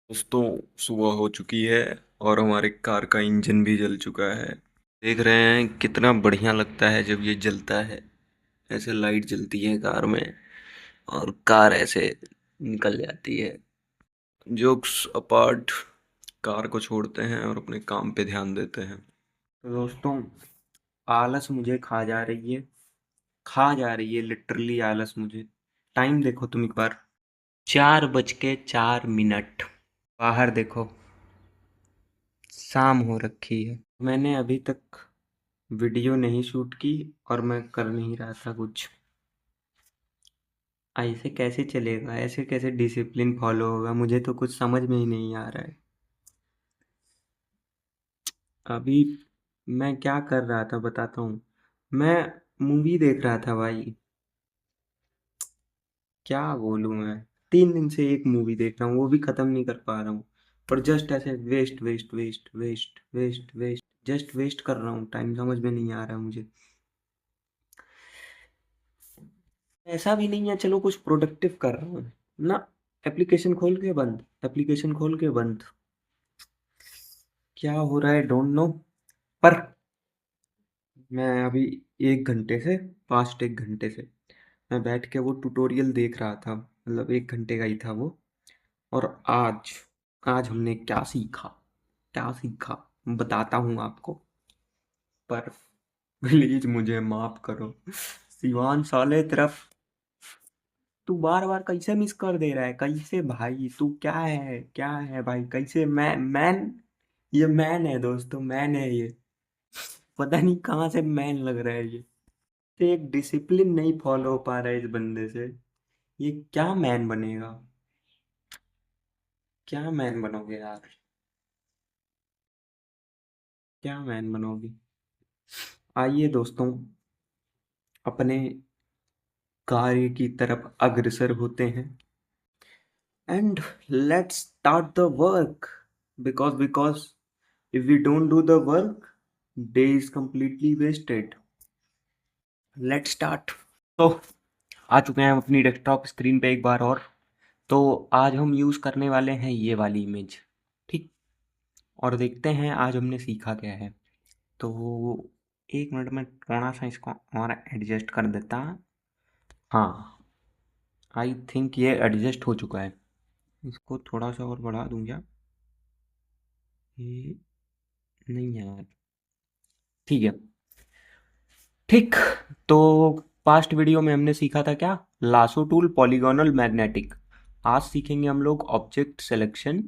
दोस्तों, सुबह हो चुकी है और हमारे कार का इंजन भी जल चुका है। देख रहे हैं कितना बढ़िया लगता है जब ये जलता है। ऐसे लाइट जलती है कार में और कार ऐसे निकल जाती है। जोक्स अपार्ट, कार को छोड़ते हैं और अपने काम पे ध्यान देते हैं। तो दोस्तों, आलस मुझे खा जा रही है लिटरली आलस मुझे। टाइम देखो तुम एक बार, 4:04। बाहर देखो, शाम हो रखी है। मैंने अभी तक वीडियो नहीं शूट की और मैं कर नहीं रहा था कुछ। ऐसे कैसे चलेगा? ऐसे कैसे डिसिप्लिन फॉलो होगा? मुझे तो कुछ समझ में ही नहीं आ रहा है। अभी मैं क्या कर रहा था बताता हूँ। मैं मूवी देख रहा था भाई। क्या बोलूँ मैं? 3 दिन से एक मूवी देख रहा हूँ, वो भी खत्म नहीं कर पा रहा हूँ। पर जस्ट ऐसे waste waste waste waste waste waste just waste कर रहा हूँ टाइम, समझ में नहीं आ रहा है मुझे। ऐसा भी नहीं है चलो कुछ प्रोडक्टिव कर रहा हूँ ना। एप्लीकेशन खोल के बंद। क्या हो रहा है डोंट नो। पर मैं अभी 1 घंटे से, पास्ट 1 घंटे से मैं बैठ के वो ट्यूटोरियल देख रहा था, मतलब 1 घंटे का ही था वो। और आज आज हमने क्या सीखा बताता हूँ आपको। पर प्लीज मुझे माफ करो। सिवान साले तरफ, तू बार बार कैसे मिस कर दे रहा है? कैसे भाई? तू क्या है भाई? कैसे मैन? ये मैन है दोस्तों, मैन है ये। पता नहीं कहाँ से मैन लग रहा है ये। तो एक डिसिप्लिन नहीं फॉलो हो पा रहा है इस बंदे से। ये क्या मैन बनेगा? क्या मैन बनोगे यार? क्या मैन बनोगे? आइए दोस्तों, अपने कार्य की तरफ अग्रसर होते हैं। And let's start the work. Because if we don't do the work, day is completely wasted. Let's start. तो आ चुके हैं हम अपनी डेस्कटॉप स्क्रीन पे एक बार और। तो आज हम यूज़ करने वाले हैं ये वाली इमेज, ठीक। और देखते हैं आज हमने सीखा क्या है। तो 1 मिनट में थोड़ा सा इसको और एडजस्ट कर देता। हाँ, आई थिंक ये एडजस्ट हो चुका है। इसको थोड़ा सा और बढ़ा दूँ क्या? ये नहीं यार, ठीक है। ठीक। तो पास्ट वीडियो में हमने सीखा था क्या? Lasso tool, polygonal, magnetic. आज सीखेंगे हम लोग ऑब्जेक्ट सिलेक्शन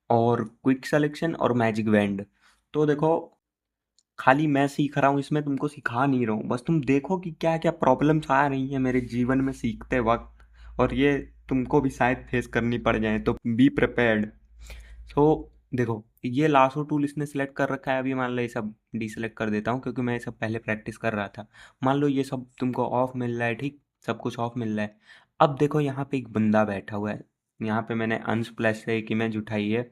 और क्विक सिलेक्शन और मैजिक बैंड। तो देखो, खाली मैं सीख रहा हूँ इसमें, तुमको सिखा नहीं रहा हूँ। बस तुम देखो कि क्या क्या प्रॉब्लम्स आ रही हैं मेरे जीवन में सीखते वक्त, और ये तुमको भी शायद फेस करनी पड़ जाए, तो बी प्रिपेयर्ड। सो देखो, ये लासो टूल इसने सेलेक्ट कर रखा है। अभी मान लो ये सब डीसेलेक्ट कर देता हूँ क्योंकि मैं ये सब पहले प्रैक्टिस कर रहा था। मान लो ये सब तुमको ऑफ मिल रहा है, ठीक, सब कुछ ऑफ मिल रहा है। अब देखो यहाँ पे एक बंदा बैठा हुआ है। यहाँ पे मैंने अंश प्लस से एक इमेज उठाई है,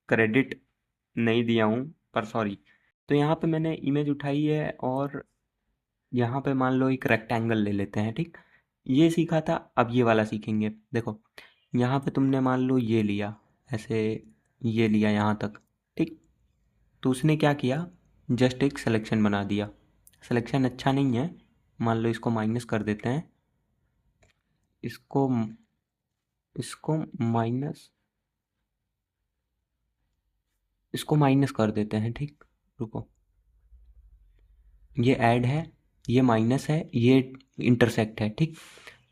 क्रेडिट नहीं दिया हूँ, पर सॉरी। तो यहाँ पे मैंने इमेज उठाई है और यहाँ पे मान लो एक रेक्टेंगल ले लेते हैं, ठीक। ये सीखा था, अब ये वाला सीखेंगे। देखो, यहाँ पे तुमने मान लो ये लिया, ऐसे ये लिया यहाँ तक, ठीक। तो उसने क्या किया, जस्ट एक सिलेक्शन बना दिया। सिलेक्शन अच्छा नहीं है, मान लो इसको माइनस कर देते हैं। इसको इसको माइनस इसको माइनस कर देते हैं, ठीक। रुको, ये ऐड है, ये माइनस है, ये इंटरसेक्ट है, ठीक।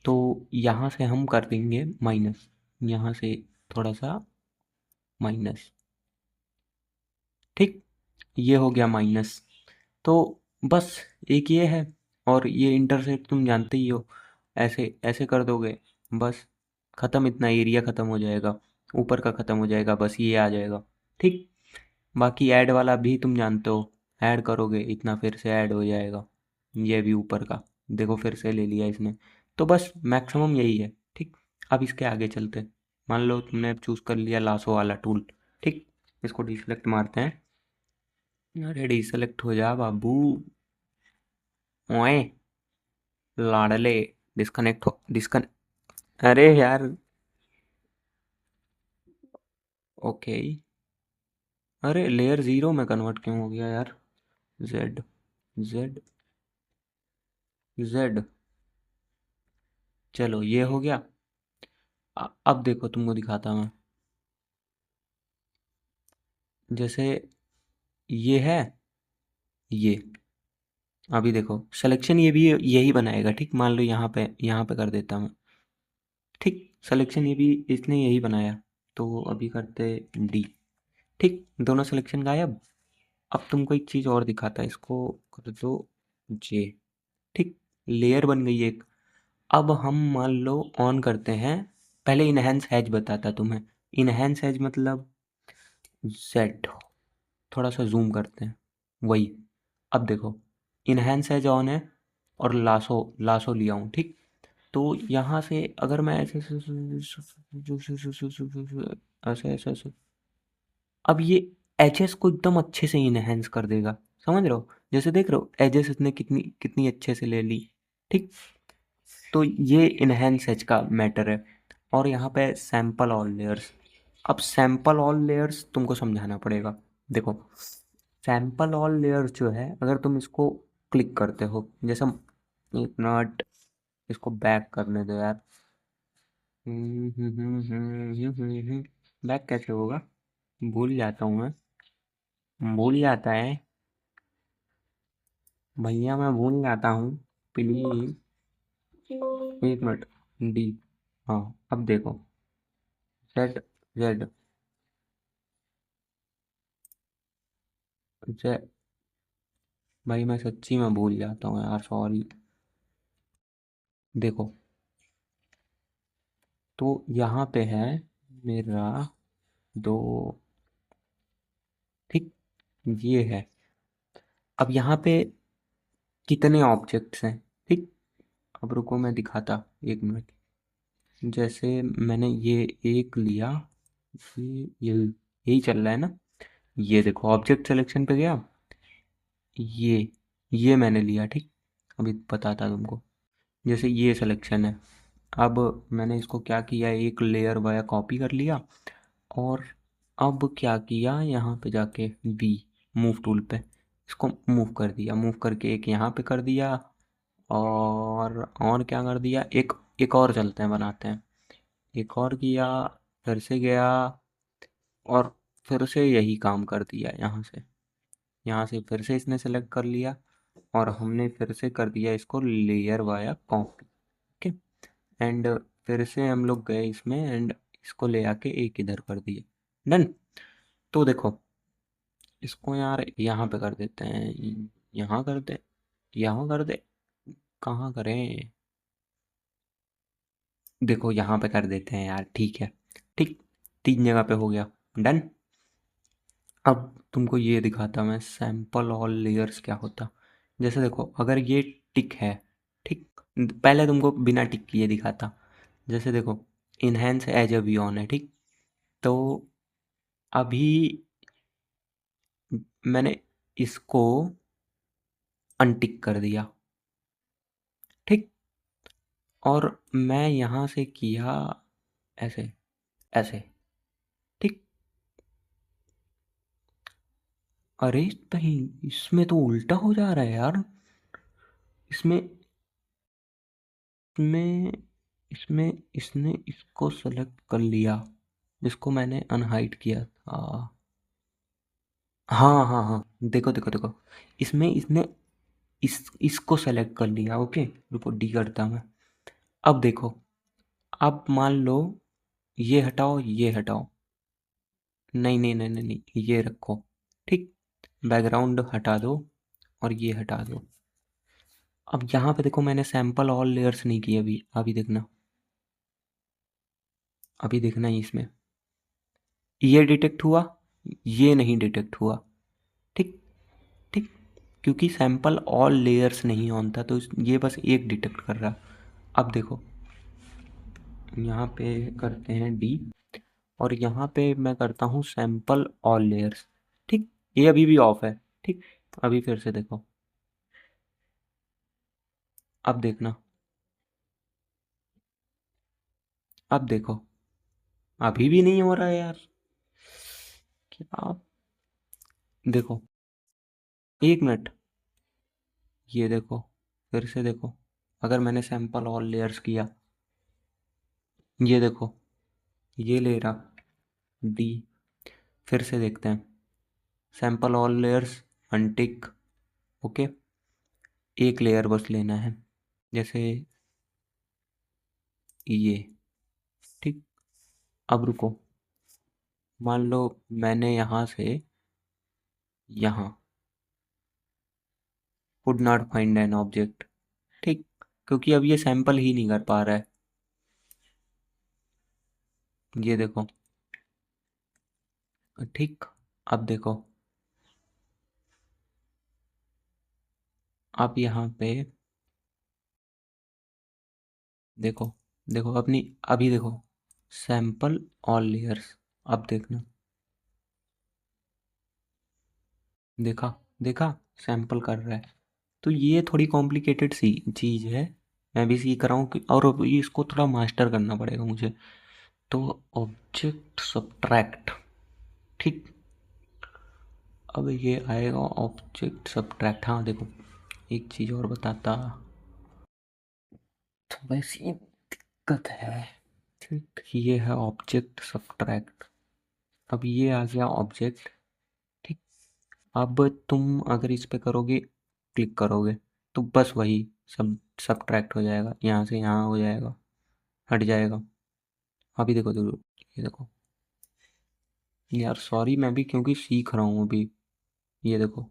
तो यहाँ से हम कर देंगे माइनस, यहाँ से थोड़ा सा माइनस, ठीक। ये हो गया माइनस। तो बस एक ये है, और ये इंटरसेक्ट तुम जानते ही हो। ऐसे ऐसे कर दोगे, बस ख़त्म, इतना एरिया ख़त्म हो जाएगा, ऊपर का ख़त्म हो जाएगा, बस ये आ जाएगा, ठीक। बाकी ऐड वाला भी तुम जानते हो, ऐड करोगे इतना फिर से ऐड हो जाएगा, ये भी ऊपर का। देखो फिर से ले लिया इसने। तो बस मैक्सिमम यही है, ठीक। अब इसके आगे चलते। मान लो तुमने चूज़ कर लिया लासो वाला टूल, ठीक। इसको डिसेलेक्ट मारते हैं। अरे डिसेलेक्ट हो जा बाबू। ओए लाडले, डिस्कनेक्ट हो, डिस्कन, अरे यार, ओके। अरे लेयर ज़ीरो में कन्वर्ट क्यों हो गया यार? Z, Z, Z. चलो ये हो गया। अब देखो तुमको दिखाता मैं। जैसे ये है, ये। अभी देखो सिलेक्शन ये भी यही बनाएगा, ठीक। मान लो यहाँ पे कर देता मैं, ठीक। सिलेक्शन ये भी इसने यही बनाया। तो अभी करते डी, ठीक। दोनों सिलेक्शन गायब। अब तुमको एक चीज़ और दिखाता है, इसको कर दो जे, ठीक। लेयर बन गई एक। अब हम मान लो ऑन करते हैं। पहले इनहेंस हैज बताता तुम्हें। इनहेंस हैज मतलब जेड। थोड़ा सा जूम करते हैं, वही। अब देखो इनहेंस हैज ऑन है और लासो लासो लिया हूँ, ठीक। तो यहाँ से अगर मैं ऐसे ऐसे ऐसे ऐसे, अब ये एजेस को एकदम अच्छे से इनहेंस कर देगा। समझ रहे हो? जैसे देख रहे हो एजेस इसने कितनी कितनी अच्छे से ले ली, ठीक। तो ये इनहेंस एज का मैटर है। और यहाँ पे सैंपल ऑल लेयर्स। अब सैंपल ऑल लेयर्स तुमको समझाना पड़ेगा। देखो सैंपल ऑल लेयर्स जो है, अगर तुम इसको क्लिक करते हो, जैसे एक मिनट, इसको बैक करने दो यार। बैक कैसे होगा? भूल जाता हूँ मैं, भूल जाता है भैया, मैं भूल जाता हूँ। प्लीज एक मिनट। डी, हाँ। अब देखो जेड, जेड, जेड। भाई मैं सच्ची में भूल जाता हूँ यार, सॉरी। देखो तो यहाँ पे है मेरा दो, ठीक। ये है। अब यहाँ पे कितने ऑब्जेक्ट्स हैं, ठीक। अब रुको मैं दिखाता, एक मिनट। जैसे मैंने ये एक लिया, ये यही चल रहा है ना। ये देखो ऑब्जेक्ट सिलेक्शन पे गया, ये ये मैंने लिया, ठीक। अभी बताता तुमको। जैसे ये सिलेक्शन है। अब मैंने इसको क्या किया, एक लेयर वाया कॉपी कर लिया। और अब क्या किया, यहाँ पे जाके बी, मूव टूल पे इसको मूव कर दिया। मूव करके एक यहाँ पे कर दिया। और क्या कर दिया, एक एक और चलते हैं बनाते हैं। एक और किया, फिर से गया, और फिर से यही काम कर दिया। यहाँ से फिर से इसने सेलेक्ट कर लिया। और हमने फिर से कर दिया इसको layer via copy, okay. And फिर से हम लोग गए इसमें एंड इसको ले आके एक इधर कर दिया। डन। तो देखो इसको यार यहाँ पे कर देते हैं, यहाँ कर दे, यहाँ कर दे, कहाँ करें? देखो यहाँ पे कर देते हैं यार, ठीक है, ठीक। तीन जगह पे हो गया। डन। अब तुमको ये दिखाता मैं सैंपल ऑल लेयर्स क्या होता। जैसे देखो अगर ये टिक है, ठीक। पहले तुमको बिना टिक किए दिखाता। जैसे देखो इनहेंस एज अ ऑन है, ठीक। तो अभी मैंने इसको अनटिक कर दिया, ठीक। और मैं यहाँ से किया ऐसे, ऐसे, ठीक। अरे भाई इसमें तो उल्टा हो जा रहा है यार। इसमें इसमें इसमें इसने इसको सेलेक्ट कर लिया, जिसको मैंने अनहाइड किया था। हाँ हाँ हाँ, देखो देखो देखो, इसमें इसने इसको सेलेक्ट कर लिया, ओके। रुको डी करता मैं। अब देखो, अब मान लो ये हटाओ, ये हटाओ, नहीं नहीं नहीं नहीं नहीं, ये रखो, ठीक। बैकग्राउंड हटा दो और ये हटा दो। अब यहाँ पे देखो मैंने सैंपल ऑल लेयर्स नहीं किए अभी, अभी देखना, अभी देखना ही इसमें ये डिटेक्ट हुआ, ये नहीं डिटेक्ट हुआ, ठीक, ठीक। क्योंकि सैंपल ऑल लेयर्स नहीं ऑन था, तो ये बस एक डिटेक्ट कर रहा। अब देखो यहाँ पे करते हैं डी, और यहाँ पे मैं करता हूँ सैंपल ऑल लेयर्स, ठीक। ये अभी भी ऑफ है, ठीक। अभी फिर से देखो, अब देखना, अब देखो, अभी भी नहीं हो रहा है यार। क्या? देखो, 1 मिनट, ये देखो, फिर से देखो। अगर मैंने सैंपल ऑल लेयर्स किया, ये देखो, ये ले रहा डी। फिर से देखते हैं, sample all layers, untick. Okay, एक लेयर बस लेना है, जैसे ये। ठीक, अब रुको, मान लो मैंने यहाँ से यहाँ could not find an object. ठीक, क्योंकि अब ये सैंपल ही नहीं कर पा रहा है। ये देखो, ठीक। अब देखो, अब यहाँ पे देखो, देखो अपनी, अभी देखो, सैंपल ऑल लेयर्स। अब देखना, देखा, देखा, सैंपल कर रहा है। तो ये थोड़ी कॉम्प्लिकेटेड सी चीज़ है, मैं भी सीख रहा हूँ कि, और अब ये इसको थोड़ा मास्टर करना पड़ेगा मुझे। तो ऑब्जेक्ट सब्ट्रैक्ट, ठीक। अब ये आएगा ऑब्जेक्ट सब्ट्रैक्ट। हाँ देखो, एक चीज़ और बताता, तो वैसी दिक्कत है। ठीक, ये है ऑब्जेक्ट सब्ट्रैक्ट। अब ये आ गया ऑब्जेक्ट। ठीक, अब तुम अगर इस पे करोगे, क्लिक करोगे, तो बस वही सब्ट्रैक्ट हो जाएगा, यहाँ से यहाँ हो जाएगा, हट जाएगा। अभी देखो, देखो, ये देखो यार, सॉरी, मैं भी क्योंकि सीख रहा हूँ अभी। ये देखो,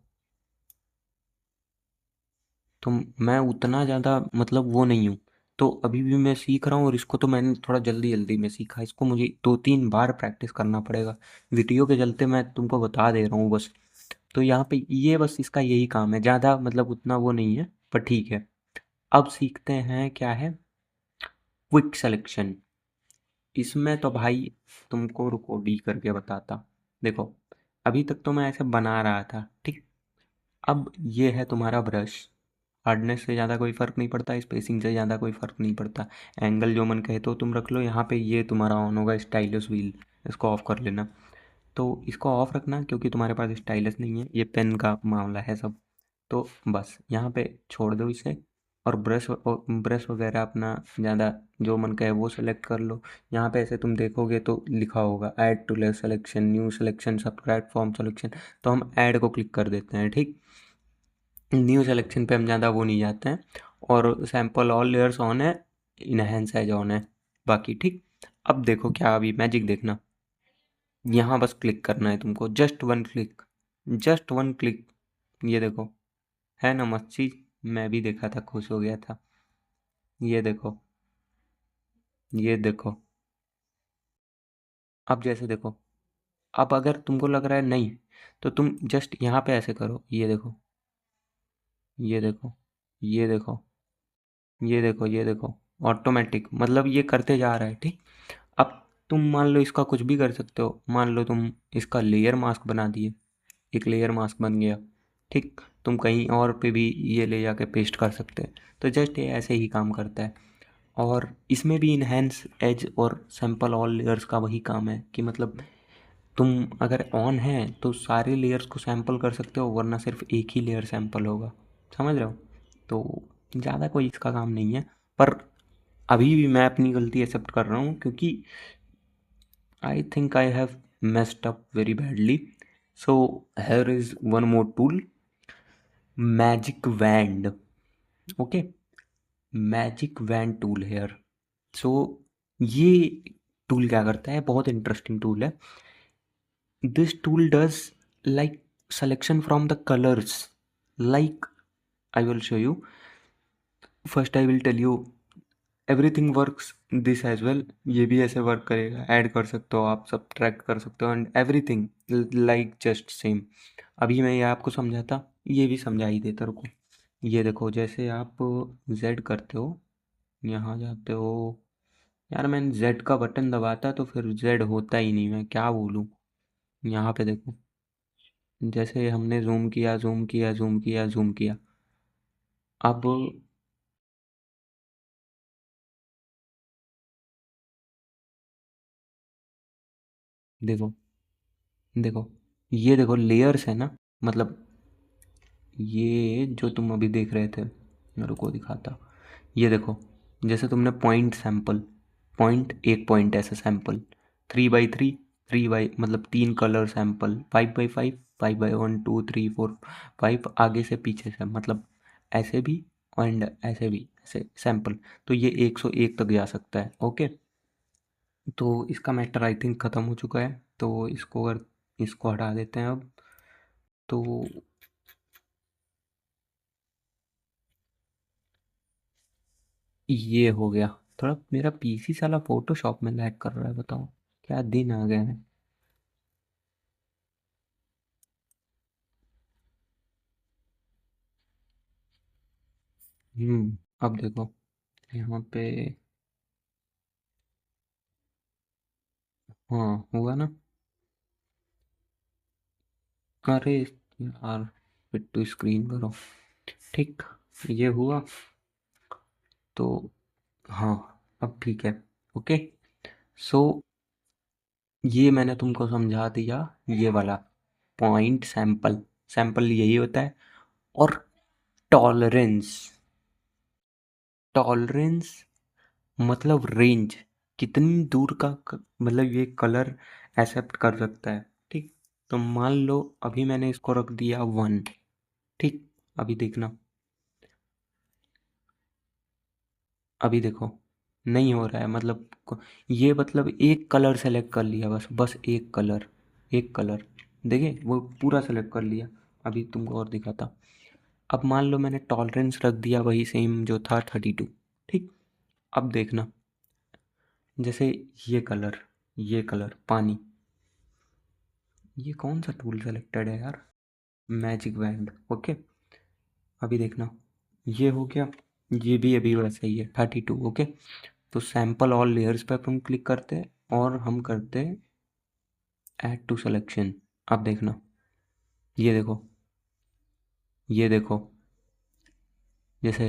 तो मैं उतना ज़्यादा मतलब वो नहीं हूँ, तो अभी भी मैं सीख रहा हूँ, और इसको तो मैंने थोड़ा जल्दी जल्दी में सीखा, इसको मुझे 2-3 बार प्रैक्टिस करना पड़ेगा। वीडियो के चलते मैं तुमको बता दे रहा हूँ बस। तो यहाँ पे ये बस इसका यही काम है, ज़्यादा मतलब उतना वो नहीं है, पर ठीक है। अब सीखते हैं क्या है, क्विक सिलेक्शन। इसमें तो भाई तुमको रुको डी करके बताता। देखो, अभी तक तो मैं ऐसे बना रहा था, ठीक। अब ये है तुम्हारा ब्रश, हार्डनेस से ज़्यादा कोई फ़र्क नहीं पड़ता, स्पेसिंग से ज़्यादा कोई फ़र्क नहीं पड़ता। एंगल जो मन कहे तो तुम रख लो। यहाँ पे ये तुम्हारा ऑन होगा स्टाइलस व्हील, इसको ऑफ़ कर लेना। तो इसको ऑफ़ रखना, क्योंकि तुम्हारे पास स्टाइलस नहीं है, ये पेन का मामला है सब। तो बस यहाँ पे छोड़ दो इसे, और ब्रश वगैरह अपना ज़्यादा जो मन करे वो सेलेक्ट कर लो। यहाँ पे ऐसे तुम देखोगे तो लिखा होगा add to layer selection, new selection, subtract from selection. तो हम ऐड को क्लिक कर देते हैं, ठीक। न्यू सेलेक्शन पे हम ज़्यादा वो नहीं जाते हैं, और सैंपल ऑल लेयर्स ऑन है, इनहेंस एज ऑन है, बाकी ठीक। अब देखो क्या, अभी मैजिक देखना, यहाँ बस क्लिक करना है तुमको, just one click, just one click. ये देखो, है ना मस्त चीज़, मैं भी देखा था, खुश हो गया था। ये देखो, ये देखो, अब जैसे देखो, अब अगर तुमको लग रहा है नहीं, तो तुम जस्ट यहाँ पे ऐसे करो, ये देखो, ये देखो, ये देखो, ये देखो, ये देखो, ऑटोमेटिक मतलब ये करते जा रहा है, ठीक। अब तुम मान लो इसका कुछ भी कर सकते हो, मान लो तुम इसका लेयर मास्क बना दिए, एक लेयर मास्क बन गया, ठीक। तुम कहीं और पे भी ये ले जाके पेस्ट कर सकते हैं। तो जस्ट ये ऐसे ही काम करता है, और इसमें भी इनहेंस एज और सैंपल ऑल लेयर्स का वही काम है, कि मतलब तुम अगर ऑन है तो सारे लेयर्स को सैंपल कर सकते हो, वरना सिर्फ एक ही लेयर सैंपल होगा, समझ रहे हो। तो ज़्यादा कोई इसका काम नहीं है, पर अभी भी मैं अपनी गलती एक्सेप्ट कर रहा हूँ, क्योंकि I think I have messed up very badly. So here is one more tool, magic wand. Okay, magic wand tool here. So ये टूल क्या करता है, बहुत इंटरेस्टिंग टूल है। This tool does like selection from the colors, like I will show you. First I will tell you, everything works this as well, ये भी ऐसे work करेगा, ऐड कर सकते हो आप, सब्ट्रैक्ट कर सकते हो, and everything like just same. अभी मैं ये आपको समझाता, ये भी समझा ही देता, रुको। ये देखो, जैसे आप जेड करते हो, यहाँ जाते हो, यार मैंने जेड का बटन दबाता तो फिर जेड होता ही नहीं, मैं क्या बोलूँ। यहाँ पे देखो, जैसे हमने जूम किया, जूम किया, जूम किया, जूम किया, अब देखो, देखो, ये देखो लेयर्स है ना, मतलब ये जो तुम अभी देख रहे थे, मेरे को दिखाता, ये देखो, जैसे तुमने पॉइंट सैंपल, पॉइंट एक पॉइंट ऐसे सैंपल, 3 बाई 3, 3 बाई मतलब 3 कलर सैंपल, 5 बाई 5, 5 बाई 1 2 3 4 5, आगे से पीछे से, मतलब ऐसे भी एंड ऐसे भी, ऐसे सैंपल। तो ये 101 तक जा सकता है। ओके, तो इसका मैटर आई थिंक ख़त्म हो चुका है, तो इसको अगर इसको हटा देते हैं अब, तो ये हो गया। थोड़ा मेरा पीसी साला फोटोशॉप में लैग कर रहा है, बताओ क्या दिन आ गए हैं। अब देखो यहाँ पे, हाँ हुआ ना। अरे यार, फिर तो स्क्रीन करो। ठीक, ये हुआ तो, हाँ अब ठीक है। ओके, सो ये मैंने तुमको समझा दिया, ये वाला पॉइंट सैंपल, सैंपल यही होता है। और टॉलरेंस, टॉलरेंस मतलब रेंज, कितनी दूर का मतलब ये कलर एक्सेप्ट कर सकता है। ठीक, तो मान लो अभी मैंने इसको रख दिया 1। ठीक, अभी देखना, अभी देखो नहीं हो रहा है, मतलब ये मतलब एक कलर सेलेक्ट कर लिया, बस बस एक कलर, एक कलर, देखिए वो पूरा सेलेक्ट कर लिया। अभी तुमको और दिखाता, अब मान लो मैंने टॉलरेंस रख दिया वही सेम जो था 32। ठीक, अब देखना, जैसे ये कलर पानी, ये कौन सा टूल सेलेक्टेड है यार, मैजिक बैंड। ओके, अभी देखना, ये हो गया, ये भी अभी वैसा ही है 32। ओके, तो सैंपल ऑल लेयर्स पे अपन क्लिक करते हैं और हम करते हैं ऐड टू सिलेक्शन। अब देखना, ये देखो, ये देखो, जैसे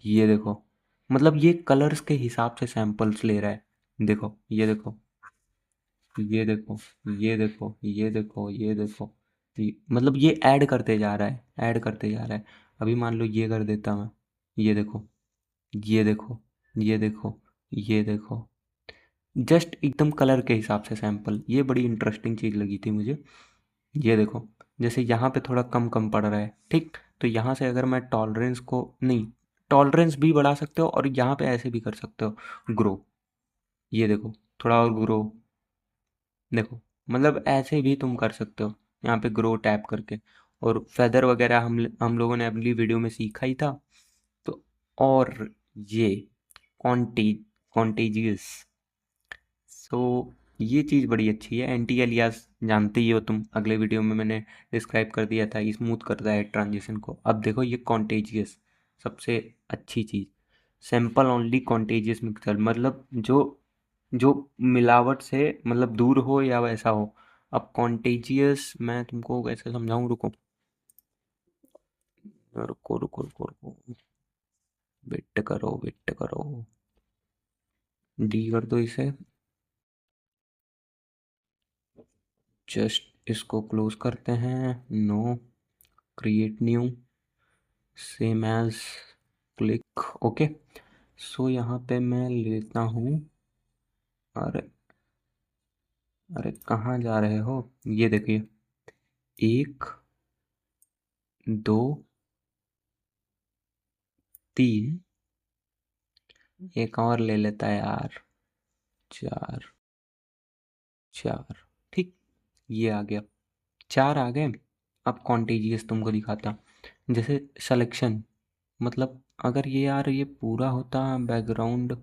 ये देखो, मतलब ये कलर्स के हिसाब से सैंपल्स ले रहा है। देखो ये देखो, ये देखो, ये देखो, ये देखो, ये देखो, मतलब ये ऐड करते जा रहा है, ऐड करते जा रहा है। अभी मान लो ये कर देता मैं, ये देखो, ये देखो, ये देखो, ये देखो, जस्ट एकदम कलर के हिसाब से सैंपल। ये बड़ी इंटरेस्टिंग चीज़ लगी थी मुझे। ये देखो, जैसे यहाँ पे थोड़ा कम कम पड़ रहा है। ठीक, तो यहाँ से अगर मैं टॉलरेंस को नहीं, टॉलरेंस भी बढ़ा सकते हो और यहाँ पे ऐसे भी कर सकते हो, ग्रो, ये देखो, थोड़ा और ग्रो, देखो, मतलब ऐसे भी तुम कर सकते हो यहाँ पे ग्रो टैप करके। और फेदर वगैरह हम लोगों ने अगली वीडियो में सीखा ही था। तो और ये कॉन्टी कॉन्टेजियस, सो ये चीज़ बड़ी अच्छी है। एंटी एलियास जानते ही हो तुम, अगले वीडियो में मैंने डिस्क्राइब कर दिया था, स्मूथ करता है ट्रांजिशन को। अब देखो ये कॉन्टेजियस, सबसे अच्छी चीज़, सैंपल ओनली कॉन्टेजियस मिक्सर, मतलब जो जो मिलावट से मतलब दूर हो या वैसा हो। अब कॉन्टेजियस मैं तुमको कैसे समझाऊं, रुको रुको रुको रुको रुको, वेट करो, वेट करो, डी कर दो इसे, जस्ट इसको क्लोज करते हैं, no, create new, same as, click, okay. So यहाँ पे मैं लेता हूँ, अरे अरे कहाँ जा रहे हो, ये देखिए, 1 2 3, एक और ले लेता है यार, 4 4, ठीक, ये आ गया, 4 आ गए। अब कॉन्टेजियस तुमको दिखाता, जैसे सिलेक्शन, मतलब अगर ये यार ये पूरा होता बैकग्राउंड,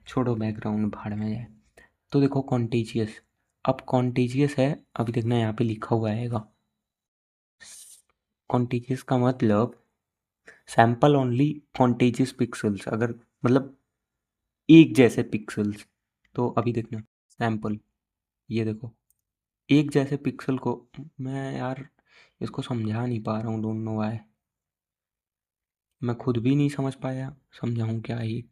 छोड़ो बैकग्राउंड भाड़ में जाए, तो देखो कॉन्टेजियस, अब कॉन्टेजियस है, अभी देखना यहाँ पे लिखा हुआ आएगा, कॉन्टेजियस का मतलब सैंपल ओनली कॉन्टेजियस पिक्सल्स, अगर मतलब एक जैसे पिक्सल्स। तो अभी देखना सैंपल, ये देखो, एक जैसे पिक्सल को, मैं यार इसको समझा नहीं पा रहा हूँ, डोंट नो व्हाई, मैं खुद भी नहीं समझ पाया, समझाऊँ क्या ही।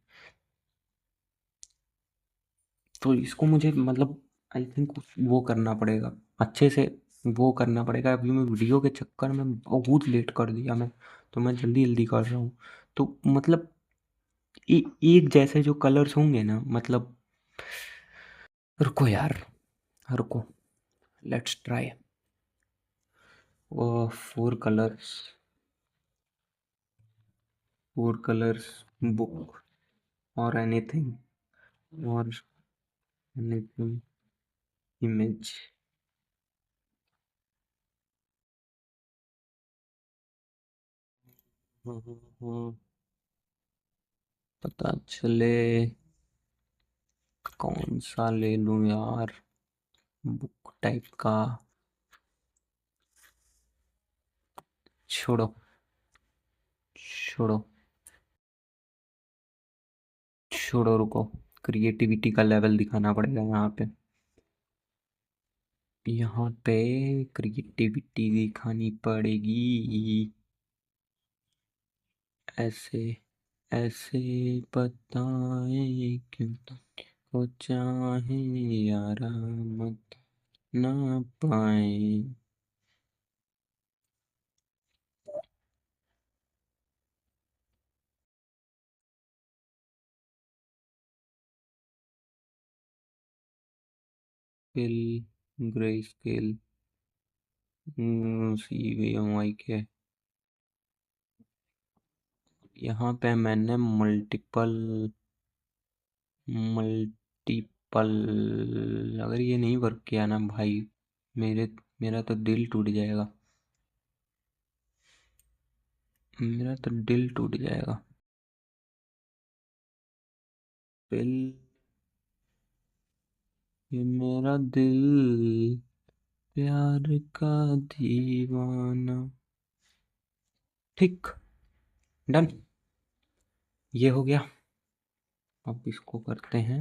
तो इसको मुझे मतलब आई थिंक वो करना पड़ेगा अच्छे से, वो करना पड़ेगा। अभी मैं वीडियो के चक्कर में बहुत लेट कर दिया मैं, तो मैं जल्दी जल्दी कर रहा हूँ। तो मतलब एक जैसे जो कलर्स होंगे ना, मतलब रुको यार, रुको, let's try. Four colours, four colours book और एनीथिंग, और एनीथिंग इमेज। पता चले कौन सा ले लूं यार, बुक टाइप का। छोड़ो, छोड़ो, छोड़ो, रुको, क्रिएटिविटी का लेवल दिखाना पड़ेगा यहाँ पे। यहाँ पे क्रिएटिविटी दिखानी पड़ेगी। ऐसे, ऐसे बताए क्यों तुमको चाहे यारा मत ना पाए। स्केल, ग्रे स्केल, CVMY के। यहाँ पे मैंने मल्टीपल, मल्टीपल, अगर ये नहीं वर्क किया ना भाई, मेरे मेरा तो दिल टूट जाएगा, मेरा तो दिल टूट जाएगा। दिल, ये मेरा दिल प्यार का दीवाना। ठीक, डन, ये हो गया। अब इसको करते हैं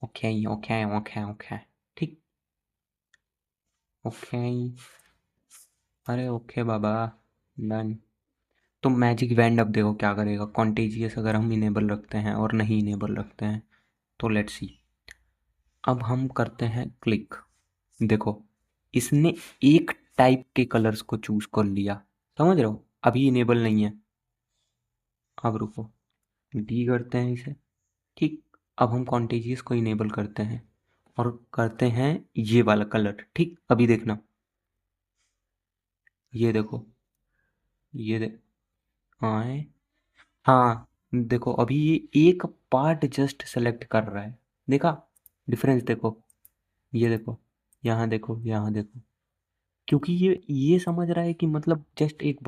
ओके, ओके, ओके, ओके। ठीक, ओके, अरे ओके बाबा, डन। तो मैजिक बैंड अब देखो क्या करेगा, कॉन्टेजियस अगर हम इनेबल रखते हैं और नहीं इनेबल रखते हैं, तो लेट्स सी। अब हम करते हैं क्लिक, देखो इसने एक टाइप के कलर्स को चूज कर लिया, समझ रहे हो, अभी इनेबल नहीं है। अब रुको, डी करते हैं इसे। ठीक, अब हम कॉन्टेजियस को इनेबल करते हैं और करते हैं ये वाला कलर। ठीक, अभी देखना, ये देखो, ये आए, हाँ, देखो अभी ये एक पार्ट जस्ट सेलेक्ट कर रहा है, देखा डिफरेंस, देखो, ये देखो, यहाँ देखो, यहाँ देखो, क्योंकि ये समझ रहा है कि मतलब जस्ट एक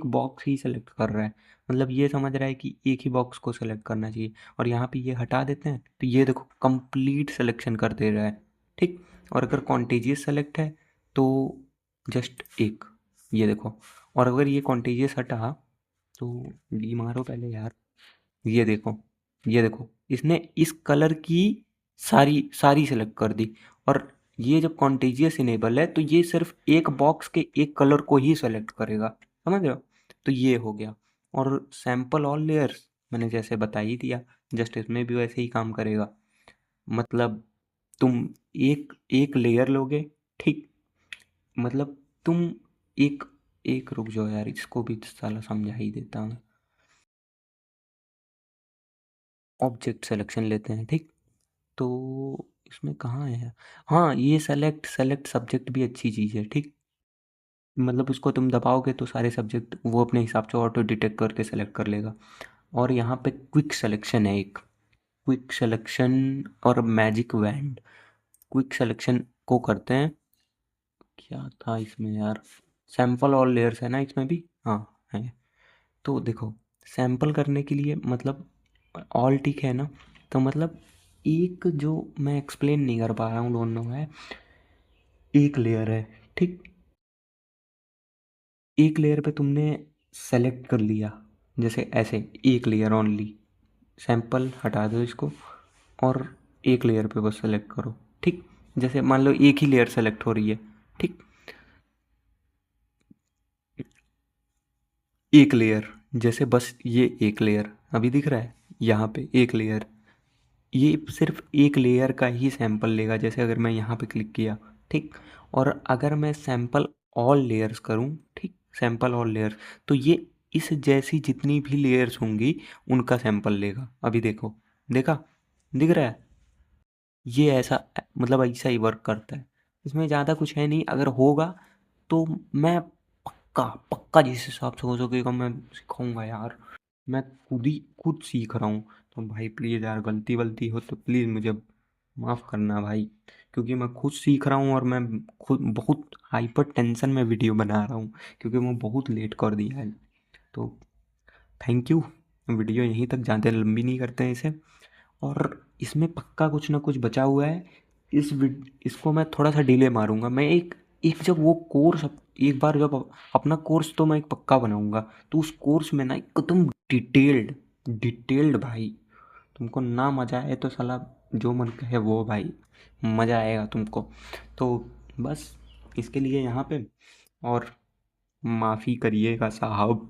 बॉक्स ही सेलेक्ट कर रहा है, मतलब ये समझ रहा है कि एक ही बॉक्स को सेलेक्ट करना चाहिए। और यहाँ पे ये हटा देते हैं तो ये देखो कंप्लीट सिलेक्शन कर दे रहा है। ठीक, और अगर कॉन्टेजियस सेलेक्ट है तो जस्ट एक, ये देखो, और अगर ये कॉन्टेजियस हटा तो डी मारो पहले यार, ये देखो, ये देखो, इसने इस कलर की सारी सारी सेलेक्ट कर दी। और ये जब कॉन्टेजियस इनेबल है तो ये सिर्फ एक बॉक्स के एक कलर को ही सेलेक्ट करेगा, समझ रहे हो। तो ये हो गया। और सैम्पल ऑल लेयर्स मैंने जैसे बता ही दिया, जस्ट इसमें भी वैसे ही काम करेगा। मतलब तुम एक एक लेयर लोगे, ठीक, मतलब तुम एक एक रुक जाओ यार, इसको भी साला समझा ही देता हूँ। ऑब्जेक्ट सिलेक्शन लेते हैं, ठीक, तो इसमें कहाँ है, हाँ ये सेलेक्ट सेलेक्ट सब्जेक्ट भी अच्छी चीज़ है। ठीक, मतलब उसको तुम दबाओगे तो सारे सब्जेक्ट वो अपने हिसाब से ऑटो डिटेक्ट करके सेलेक्ट कर लेगा। और यहाँ पे क्विक सिलेक्शन है एक, क्विक सिलेक्शन और मैजिक बैंड। क्विक सिलेक्शन को करते हैं, क्या था इसमें यार, सैम्पल और लेयर्स है ना इसमें भी, हाँ है। तो देखो, सैम्पल करने के लिए मतलब ऑल टिक है ना, तो मतलब एक जो मैं एक्सप्लेन नहीं कर पा रहा हूँ दोनों है, एक लेयर है, ठीक, एक लेयर पे तुमने सेलेक्ट कर लिया, जैसे ऐसे एक लेयर ओनली, सैंपल हटा दो इसको और एक लेयर पे बस सेलेक्ट करो। ठीक, जैसे मान लो एक ही लेयर सेलेक्ट हो रही है, ठीक, एक लेयर, जैसे बस ये एक लेयर अभी दिख रहा है यहाँ पे, एक लेयर, ये सिर्फ एक लेयर का ही सैंपल लेगा। जैसे अगर मैं यहाँ पे क्लिक किया, ठीक, और अगर मैं सैंपल ऑल लेयर्स करूँ, ठीक, सैंपल ऑल लेयर्स, तो ये इस जैसी जितनी भी लेयर्स होंगी उनका सैंपल लेगा। अभी देखो, देखा, दिख रहा है? ये ऐसा, मतलब ऐसा ही वर्क करता है। इसमें ज़्यादा कुछ है नहीं, अगर होगा तो मैं पक्का पक्का जिस हिसाब से हो सकेगा मैं सिखाऊंगा यार। मैं खुद सीख रहा हूँ, तो भाई प्लीज़ यार, गलती वलती हो तो प्लीज़ मुझे माफ़ करना भाई, क्योंकि मैं खुद सीख रहा हूँ और मैं खुद बहुत हाइपर टेंशन में वीडियो बना रहा हूँ, क्योंकि मैं बहुत लेट कर दिया है। तो थैंक यू। वीडियो यहीं तक, ज़्यादा लंबी नहीं करते हैं इसे। और इसमें पक्का कुछ ना कुछ बचा हुआ है। इसको मैं थोड़ा सा डिले मारूंगा। मैं एक एक जब वो कोर्स, एक बार जब अपना कोर्स, तो मैं एक पक्का बनाऊंगा, तो उस कोर्स में ना एकदम डिटेल्ड, डिटेल्ड भाई, तुमको ना मज़ा आए तो साला जो मन कहे वो भाई, मज़ा आएगा तुमको। तो बस इसके लिए यहाँ पे, और माफ़ी करिएगा साहब।